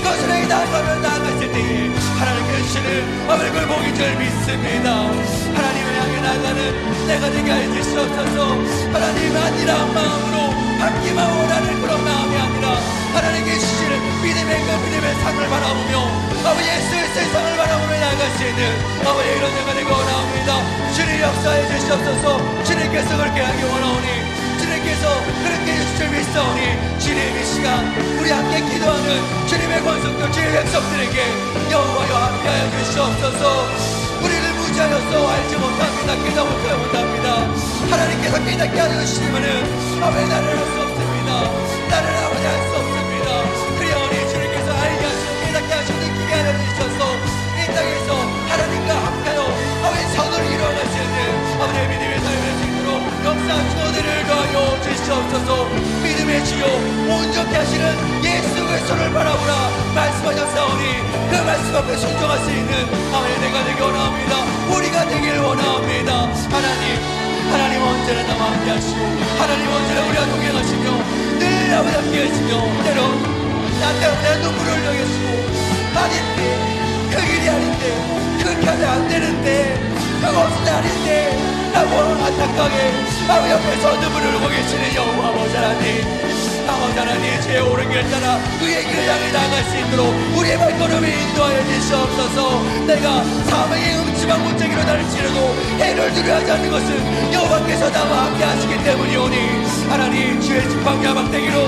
그것을 향해 나아갔을 때에 하나님께 주시는 아버지의 복인 줄 믿습니다. 하나님을 향해 나아가는 내가 되게 하여 주시옵소서. 하나님 아니라 마음으로 받기만 원하는 그런 마음이 아니라 하나님께 주시는 믿음의 상을 바라보며 아버지 예수의 세상을 바라보며 나아갈 수 있는 아버지 이런 자가 되기 원합니다. 주님 역사해 주시옵소서. 주님께서 그렇게 하기 원하오니 주님께서 그렇게 해주실 줄 믿사오니 주님 이 시간 우리 함께 기도하는 주님의 권속들 주님의 백성들에게 여호와여 함께하여 주시옵소서. 우리를 무지하여서 알지 못합니다. 깨닫지 못합니다. 하나님께서 깨닫게 하여 주시면은 아버지 나를 할 수 없습니다. 나를 아버지 할 수 없습니다. 하여 주셔서 이 땅에서 하나님과 함께하여 아버지 선을 이루어갈 수 있는 아버지의 믿음의 삶을 지도록 역사 주어들을 더하여 주시옵소서. 믿음의 주요 온전케 하시는 예수 그리스도를 바라보라 말씀하셨사오니 그 말씀 앞에 순종할 수 있는 아버지 내가 되기 원합니다. 우리가 되길 원합니다. 하나님 언제나 나와 함께 하시고 하나님 언제나 우리와 동행하시며 늘 아버지 함께 하시며 때론 나 때문에 눈물을 흘려 계시고 아닌데 그 길이 아닌데 그렇게 하면 안 되는데 그것은 아닌데 라고 안타깝게 아버지 옆에서 눈물을 흘리고 계시는 여호와 아버지 하나님 제 옳은 길 따라 그의 길을 향해 나아갈 수 있도록 우리의 발걸음을 인도하여 주시옵소서. 내가 사망의 음침한 문제기로 날지라도 해를 두려워하지 않는 것은 여호와께서 나와 함께 하시기 때문이오니 하나님 주의 지팡이와 막대기로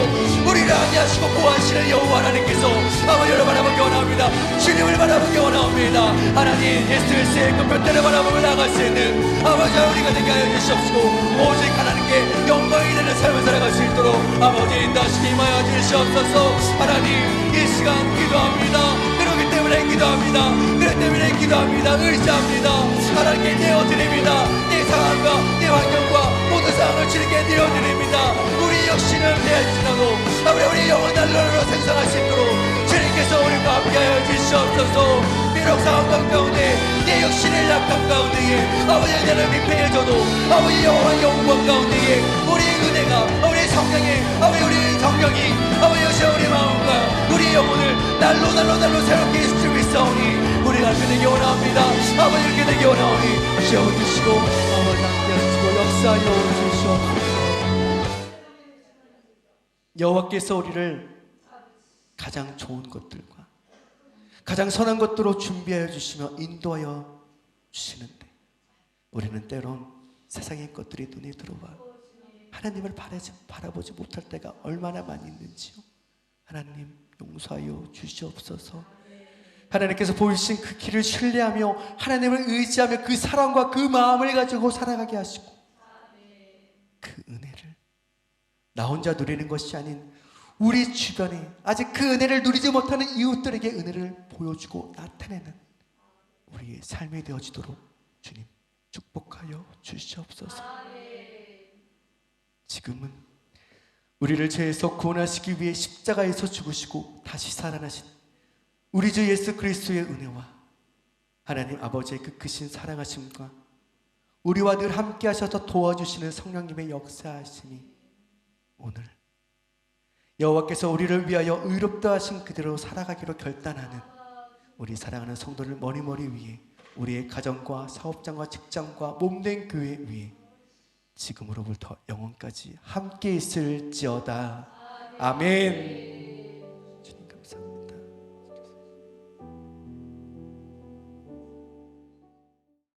우리를 안위하시고 보호하시는 여호와 하나님께서 아버지를 바라보기 원합니다. 주님을 바라보기 원합니다. 하나님 예수 그리스도의 그 표대를 바라보며 나아갈 수 있는 아버지와 우리가 되게 하여 주시옵시고 오직 하나님께 영광이 되는 삶을 살아갈 수 있도록 아버지 인도하시기 임하여 주시옵소서. 하나님 이 시간 기도합니다. 그렇기 때문에 기도합니다. 그렇기 때문에 기도합니다. 의지합니다. 하나님께 내어드립니다. 내 상황과 내 환경과 모든 상황을 주님께 내어드립니다. 우리 역시는 대할지라도 우리 영혼 날로로 생성할 수 있도록 주님께서 우리와 함께하여 주시옵소서. 비록 상황 가운데 내 역신의 약함 가운데에 아버지 나를 미패해져도 아버지 영원한 영광 가운데에 우리의 은혜가 우리의 성령이 아버지 우리의 성령이 아버지 역시 우리 마음과 우리 영혼을 날로 새롭게 해주고 있사오니 우리가 그렇게 되기 원합니다. 아버지 그렇게 되기 원하오니 지어주시고 아버지 함께하시고 역사하여 주시옵소서. 여호와께서 우리를 가장 좋은 것들과 가장 선한 것들로 준비하여 주시며 인도하여 주시는데 우리는 때론 세상의 것들이 눈에 들어와 하나님을 바라보지 못할 때가 얼마나 많이 있는지요. 하나님 용서하여 주시옵소서. 하나님께서 보이신 그 길을 신뢰하며 하나님을 의지하며 그 사랑과 그 마음을 가지고 살아가게 하시고 그 은혜를 나 혼자 누리는 것이 아닌 우리 주변에 아직 그 은혜를 누리지 못하는 이웃들에게 은혜를 보여주고 나타내는 우리의 삶이 되어지도록 주님 축복하여 주시옵소서. 지금은 우리를 죄에서 구원하시기 위해 십자가에서 죽으시고 다시 살아나신 우리 주 예수 그리스도의 은혜와 하나님 아버지의 그 크신 사랑하심과 우리와 늘 함께 하셔서 도와주시는 성령님의 역사하심이 오늘 여호와께서 우리를 위하여 의롭다 하신 그대로 살아가기로 결단하는 우리 사랑하는 성도를 머리머리 위에 우리의 가정과 사업장과 직장과 몸된 교회 위에 지금으로부터 영원까지 함께 있을지어다. 아멘.